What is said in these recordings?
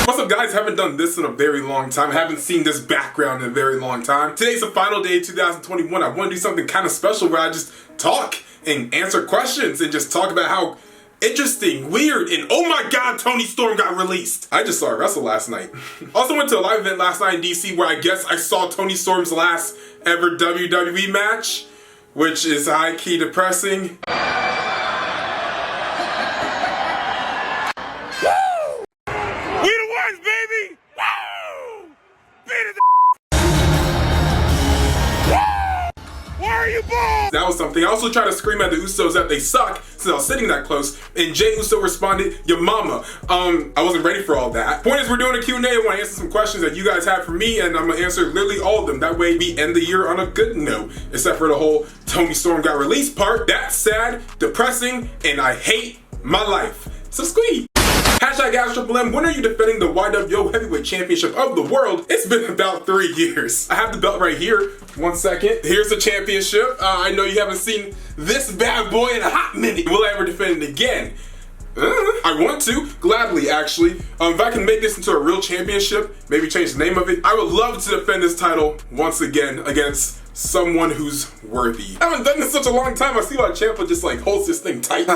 What's up, guys? Haven't done this in a very long time. I haven't seen this background in a very long time. Today's the final day of 2021. I want to do something kind of special where I just talk and answer questions and just talk about how interesting, weird, and oh my god, Toni Storm got released. I just saw her wrestle last night. Also went to a live event last night in DC where I guess I saw Toni Storm's last ever WWE match, which is high-key depressing. That was something. I also tried to scream at the Usos that they suck since I was sitting that close, and Jey Uso responded, "Your mama." I wasn't ready for all that. Point is, we're doing a Q&A. I want to answer some questions that you guys have for me, and I'm going to answer literally all of them. That way we end the year on a good note, except for the whole Toni Storm got released part. That's sad, depressing, and I hate my life. So squeeze. Hashtag AskTripleM, when are you defending the YWO Heavyweight Championship of the world? It's been about 3 years. I have the belt right here. 1 second. Here's the championship. I know you haven't seen this bad boy in a hot minute. Will I ever defend it again? I want to, gladly actually. If I can make this into a real championship, maybe change the name of it, I would love to defend this title once again against someone who's worthy. I haven't done this in such a long time. I see why Ciampa just like holds this thing tight.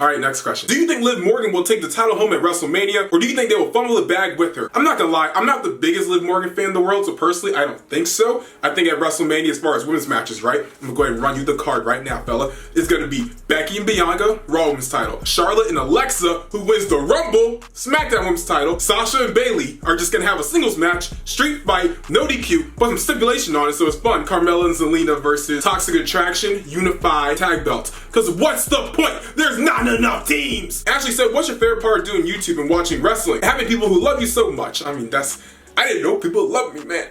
Alright, next question. Do you think Liv Morgan will take the title home at WrestleMania, or do you think they will fumble the bag with her? I'm not gonna lie, I'm not the biggest Liv Morgan fan in the world, so personally, I don't think so. I think at WrestleMania, as far as women's matches, right? I'm gonna go ahead and run you the card right now, fella. It's gonna be Becky and Bianca, Raw Women's title. Charlotte and Alexa, who wins the Rumble, SmackDown Women's title. Sasha and Bayley are just gonna have a singles match, street fight, no DQ, but some stipulation on it, so it's fun. Carmella and Zelina versus Toxic Attraction, unified tag belts. Cause what's the point? There's not enough teams. Ashley said, what's your favorite part of doing YouTube and watching wrestling? Having people who love you so much. I mean, I didn't know people love me, man.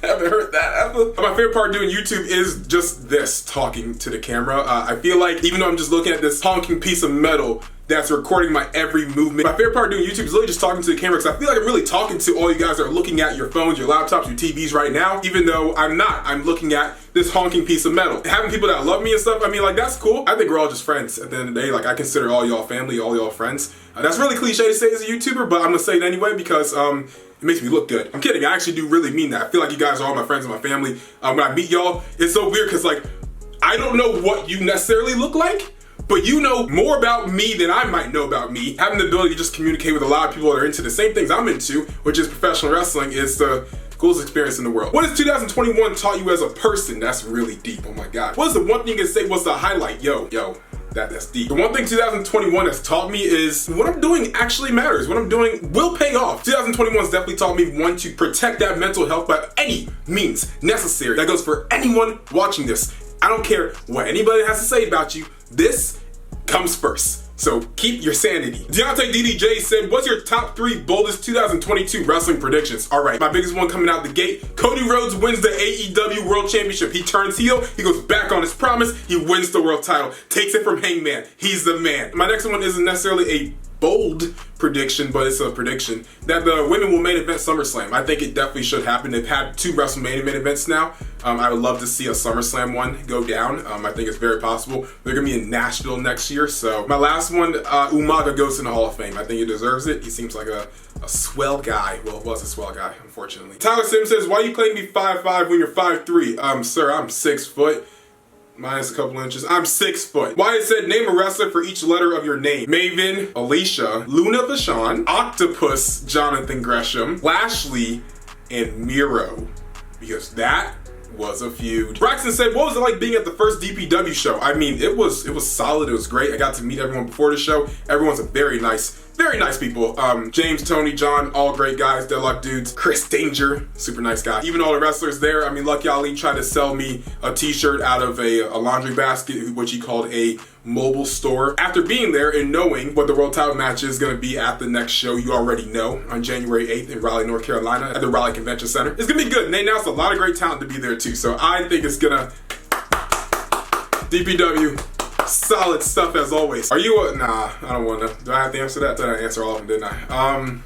I haven't heard that ever. My favorite part of doing YouTube is just this, talking to the camera. I feel like even though I'm just looking at this honking piece of metal that's recording my every movement, my favorite part of doing YouTube is really just talking to the camera, because I feel like I'm really talking to all you guys that are looking at your phones, your laptops, your TVs right now, even though I'm not. I'm looking at this honking piece of metal. Having people that love me and stuff, I mean, like, that's cool. I think we're all just friends at the end of the day. Like, I consider all y'all family, all y'all friends. That's really cliche to say as a YouTuber, but I'm gonna say it anyway because it makes me look good. I'm kidding, I actually do really mean that. I feel like you guys are all my friends and my family. When I meet y'all, it's so weird because, like, I don't know what you necessarily look like, but you know more about me than I might know about me. Having the ability to just communicate with a lot of people that are into the same things I'm into, which is professional wrestling, is the coolest experience in the world. What has 2021 taught you as a person? That's really deep, oh my god. What is the one thing you can say was the highlight? Yo, that's deep. The one thing 2021 has taught me is what I'm doing actually matters. What I'm doing will pay off. 2021 has definitely taught me, one, to protect that mental health by any means necessary. That goes for anyone watching this. I don't care what anybody has to say about you. This comes first. So keep your sanity. Deontay DDJ said, what's your top 3 boldest 2022 wrestling predictions? All right, my biggest one coming out the gate. Cody Rhodes wins the AEW World Championship. He turns heel, he goes back on his promise, he wins the world title, takes it from Hangman. He's the man. My next one isn't necessarily a bold prediction, but it's a prediction that the women will main event SummerSlam. I think it definitely should happen. They've had 2 WrestleMania main events now. I would love to see a SummerSlam one go down. I think it's very possible. They're gonna be in Nashville next year. So my last one, Umaga goes in the Hall of Fame. I think he deserves it. He seems like a swell guy. Well, was a swell guy, unfortunately. Tyler Sims says, why you claim to be 5'5" when you're 5'3"? Sir, I'm 6 foot. Minus a couple inches. I'm 6 foot. Wyatt said, name a wrestler for each letter of your name. Maven, Alicia, Luna Vachon, Octopus, Jonathan Gresham, Lashley, and Miro. Because that was a feud. Braxton said, what was it like being at the first DPW show? I mean, it was solid. It was great. I got to meet everyone before the show. Everyone's a very nice people. James, Tony, John, all great guys, Deadlock dudes. Chris Danger, super nice guy. Even all the wrestlers there. I mean, Lucky Ali tried to sell me a t-shirt out of a laundry basket, which he called a mobile store. After being there and knowing what the world title match is going to be at the next show, you already know, on January 8th in Raleigh, North Carolina at the Raleigh Convention Center. It's going to be good. And they announced a lot of great talent to be there too. So I think it's going to... DPW. Solid stuff as always. Are you a... Nah, I don't want to. Do I have to answer that? Did I answer all of them, didn't I?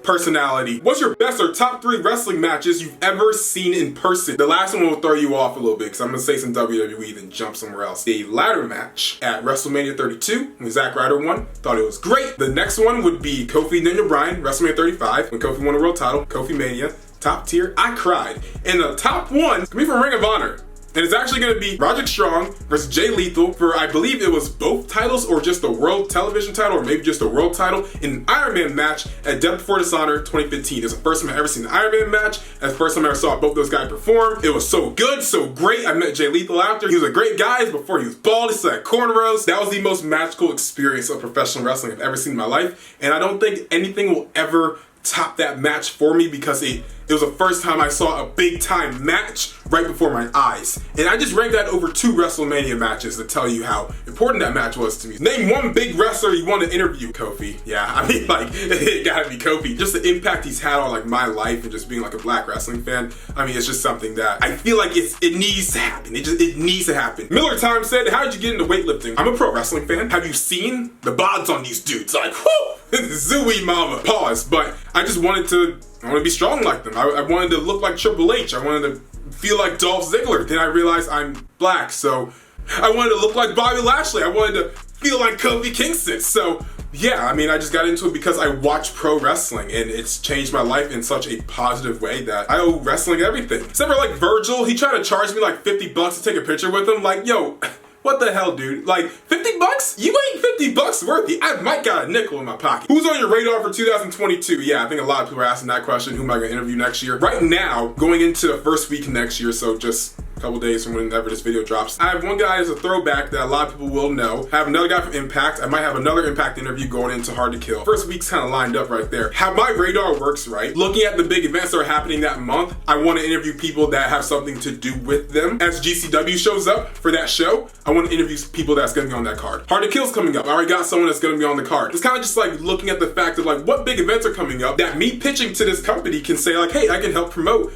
personality. What's your best or top 3 wrestling matches you've ever seen in person? The last one will throw you off a little bit because I'm going to say some WWE then jump somewhere else. The ladder match at WrestleMania 32 when Zack Ryder won. Thought it was great. The next one would be Kofi and Daniel Bryan, WrestleMania 35 when Kofi won the world title. Kofi Mania. Top tier. I cried. And the top one is going to be from Ring of Honor. And it's actually going to be Roderick Strong versus Jay Lethal for, I believe it was both titles or just the World Television title or maybe just the World title in an Iron Man match at Death Before Dishonor 2015. It's the first time I've ever seen an Iron Man match. That's the first time I ever saw both those guys perform. It was so good, so great. I met Jay Lethal after. He was a great guy before he was bald. He still had cornrows. That was the most magical experience of professional wrestling I've ever seen in my life. And I don't think anything will ever top that match for me because it was the first time I saw a big time match right before my eyes. And I just ranked that over 2 WrestleMania matches to tell you how important that match was to me. Name one big wrestler you want to interview. Kofi. Yeah, I mean, like, it gotta be Kofi. Just the impact he's had on like my life and just being like a black wrestling fan. I mean, it's just something that I feel like it needs to happen. It needs to happen. Miller Time said, how did you get into weightlifting? I'm a pro wrestling fan. Have you seen the bods on these dudes? Like, whoo! Zooey mama. Pause. But I just wanted to be strong like them. I wanted to look like Triple H. I wanted to feel like Dolph Ziggler. Then I realized I'm black, so I wanted to look like Bobby Lashley. I wanted to feel like Kofi Kingston. So yeah, I mean, I just got into it because I watch pro wrestling and it's changed my life in such a positive way that I owe wrestling everything. Except for like Virgil, he tried to charge me like $50 to take a picture with him. Like, yo, what the hell, dude? Like, $50? You ain't $50 worthy. I might got a nickel in my pocket. Who's on your radar for 2022? Yeah, I think a lot of people are asking that question. Who am I gonna interview next year? Right now, going into the first week of next year, so just a couple days from whenever this video drops, I have one guy as a throwback that a lot of people will know. I have another guy from Impact. I might have another Impact interview going into Hard to Kill. First week's kind of lined up right there. How my radar works, right? Looking at the big events that are happening that month, I want to interview people that have something to do with them. As GCW shows up for that show, I want to interview people that's going to be on that card. Hard to Kill's coming up. I already got someone that's going to be on the card. It's kind of just like looking at the fact of like what big events are coming up that me pitching to this company can say like, hey, I can help promote.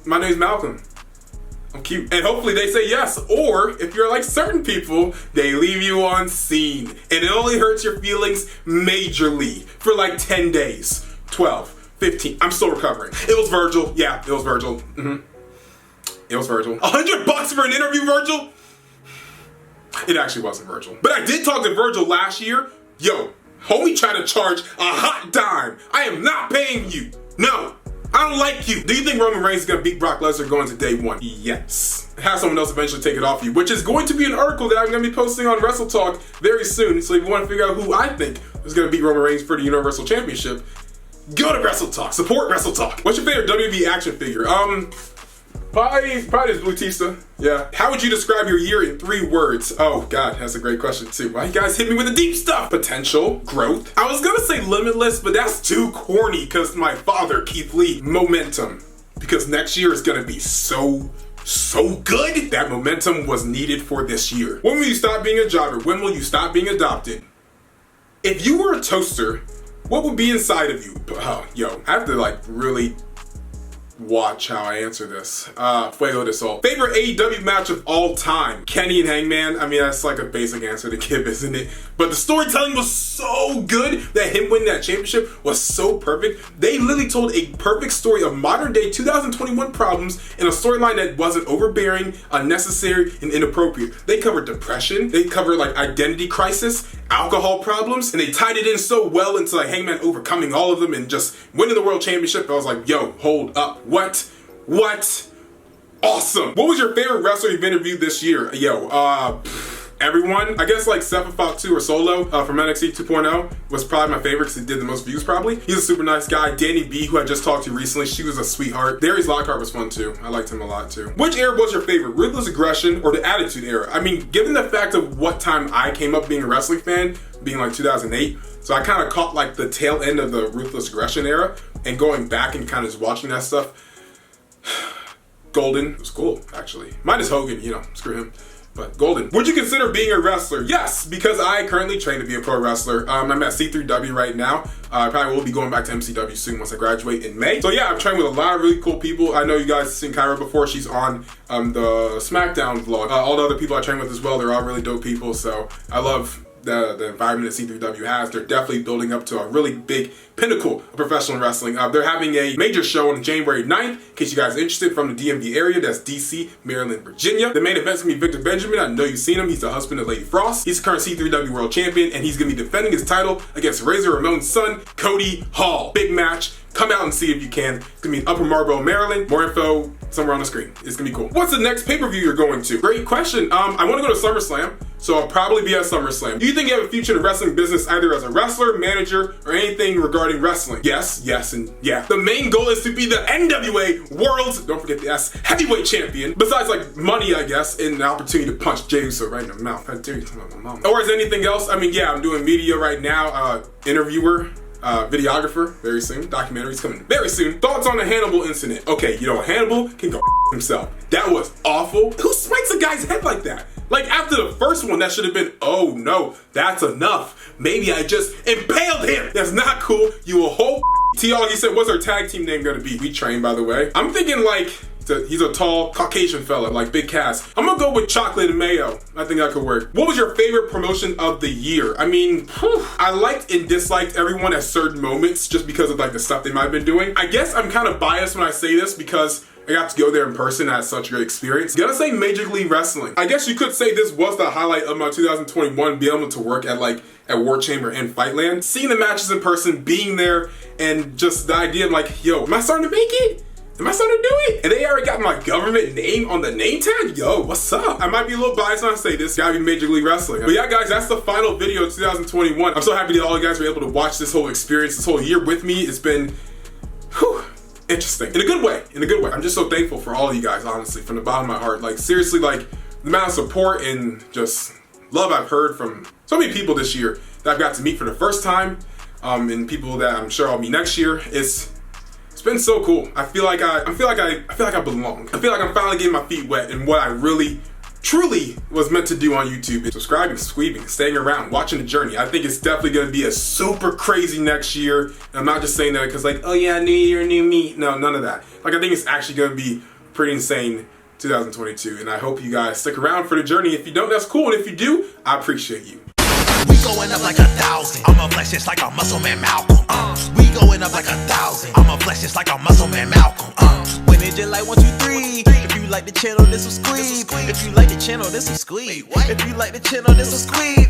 My name's Malcolm. I'm cute. And hopefully they say yes. Or if you're like certain people, they leave you on scene. And it only hurts your feelings majorly for like 10 days, 12, 15. I'm still recovering. It was Virgil. Yeah, it was Virgil. It was Virgil. $100 for an interview, Virgil? It actually wasn't Virgil. But I did talk to Virgil last year. Yo, homie tried to charge a hot dime. I am not paying you. No. I don't like you. Do you think Roman Reigns is going to beat Brock Lesnar going to day 1? Yes. Have someone else eventually take it off you, which is going to be an article that I'm going to be posting on Wrestle Talk very soon. So if you want to figure out who I think is going to beat Roman Reigns for the Universal Championship, go to Wrestle Talk. Support Wrestle Talk. What's your favorite WWE action figure? Probably is Bautista. Yeah. How would you describe your year in 3 words? Oh God, that's a great question too. Why you guys hit me with the deep stuff? Potential, growth. I was gonna say limitless, but that's too corny because my father, Keith Lee. Momentum. Because next year is gonna be so good. That momentum was needed for this year. When will you stop being a jobber? When will you stop being adopted? If you were a toaster, what would be inside of you? Yo, I have to like really watch how I answer this. Fuego de Sol. Favorite AEW match of all time? Kenny and Hangman. I mean, that's like a basic answer to give, isn't it? But the storytelling was so good that him winning that championship was so perfect. They literally told a perfect story of modern day 2021 problems in a storyline that wasn't overbearing, unnecessary, and inappropriate. They covered depression. They covered like identity crisis, alcohol problems, and they tied it in so well into like Hangman overcoming all of them and just winning the world championship. I was like, yo, hold up. What? Awesome. What was your favorite wrestler you've interviewed this year? Yo, everyone. I guess like Seth Fatu or Solo from NXT 2.0 was probably my favorite because he did the most views probably. He's a super nice guy. Danny B, who I just talked to recently, she was a sweetheart. Darius Lockhart was fun too. I liked him a lot too. Which era was your favorite? Ruthless Aggression or the Attitude Era? I mean, given the fact of what time I came up being a wrestling fan, being like 2008, so I kind of caught like the tail end of the Ruthless Aggression era and going back and kind of just watching that stuff. Golden was cool, actually. Minus Hogan, you know, screw him. But Golden. Would you consider being a wrestler? Yes, because I currently train to be a pro wrestler. I'm at C3W right now. I probably will be going back to MCW soon once I graduate in May. So yeah, I've trained with a lot of really cool people. I know you guys have seen Kyra before. She's on the SmackDown vlog. All the other people I train with as well, they're all really dope people. So I love the environment that C3W has. They're definitely building up to a really big pinnacle of professional wrestling. They're having a major show on January 9th, in case you guys are interested, from the DMV area. That's DC, Maryland, Virginia. The main event's gonna be Victor Benjamin. I know you've seen him. He's the husband of Lady Frost. He's the current C3W World Champion, and he's gonna be defending his title against Razor Ramon's son, Cody Hall. Big match. Come out and see if you can. It's gonna be in Upper Marlboro, Maryland. More info somewhere on the screen. It's gonna be cool. What's the next pay-per-view you're going to? Great question. I want to go to SummerSlam, so I'll probably be at SummerSlam. Do you think you have a future in the wrestling business, either as a wrestler, manager, or anything regarding wrestling? Yes, yes, and yeah. The main goal is to be the NWA World, don't forget the S, Heavyweight Champion. Besides, like, money, I guess, and the opportunity to punch Jey Uso right in the mouth. Or is there anything else? I mean, yeah, I'm doing media right now. Interviewer. Videographer, very soon. Documentary's coming very soon. Thoughts on the Hannibal incident? Okay, you know, Hannibal can go himself. That was awful. Who smacks a guy's head like that? Like, after the first one, that should have been, oh no, that's enough. Maybe I just impaled him. That's not cool. You a whole T.O. He said, what's our tag team name gonna be? We Train, by the way. I'm thinking like, he's a tall Caucasian fella, like Big Cass. I'm gonna go with chocolate and mayo. I think that could work. What was your favorite promotion of the year? I mean, I liked and disliked everyone at certain moments just because of like the stuff they might have been doing. I guess I'm kind of biased when I say this because I got to go there in person. I had such a great experience. Gotta say Major League Wrestling. I guess you could say this was the highlight of my 2021, being able to work at War Chamber and Fightland. Seeing the matches in person, being there, and just the idea of like, yo, am I starting to make it? Am I starting to do it? And they already got my government name on the name tag? Yo, what's up? I might be a little biased when I say this. Gotta be Major League Wrestling. But yeah, guys, that's the final video of 2021. I'm so happy that all you guys were able to watch this whole experience, this whole year with me. It's been, interesting. In a good way, in a good way. I'm just so thankful for all of you guys, honestly, from the bottom of my heart. Like, seriously, like, the amount of support and just love I've heard from so many people this year that I've got to meet for the first time, and people that I'm sure I'll meet next year. It's been so cool. I feel like I belong. I feel like I'm finally getting my feet wet in what I really, truly was meant to do on YouTube. Subscribing, squeebing, staying around, watching the journey. I think it's definitely gonna be a super crazy next year. And I'm not just saying that because like, oh yeah, new year, new me. No, none of that. Like, I think it's actually gonna be pretty insane 2022. And I hope you guys stick around for the journey. If you don't, that's cool. And if you do, I appreciate you. We going up like 1,000. I'm a flex just like a muscle man Malcolm. We going up like 1,000. I'm a flex just like a muscle man Malcolm. When it just like 1, 2, 3. If you like the channel, this will squeeze. If you like the channel, this will squeeze. If you like the channel, this will squeeze.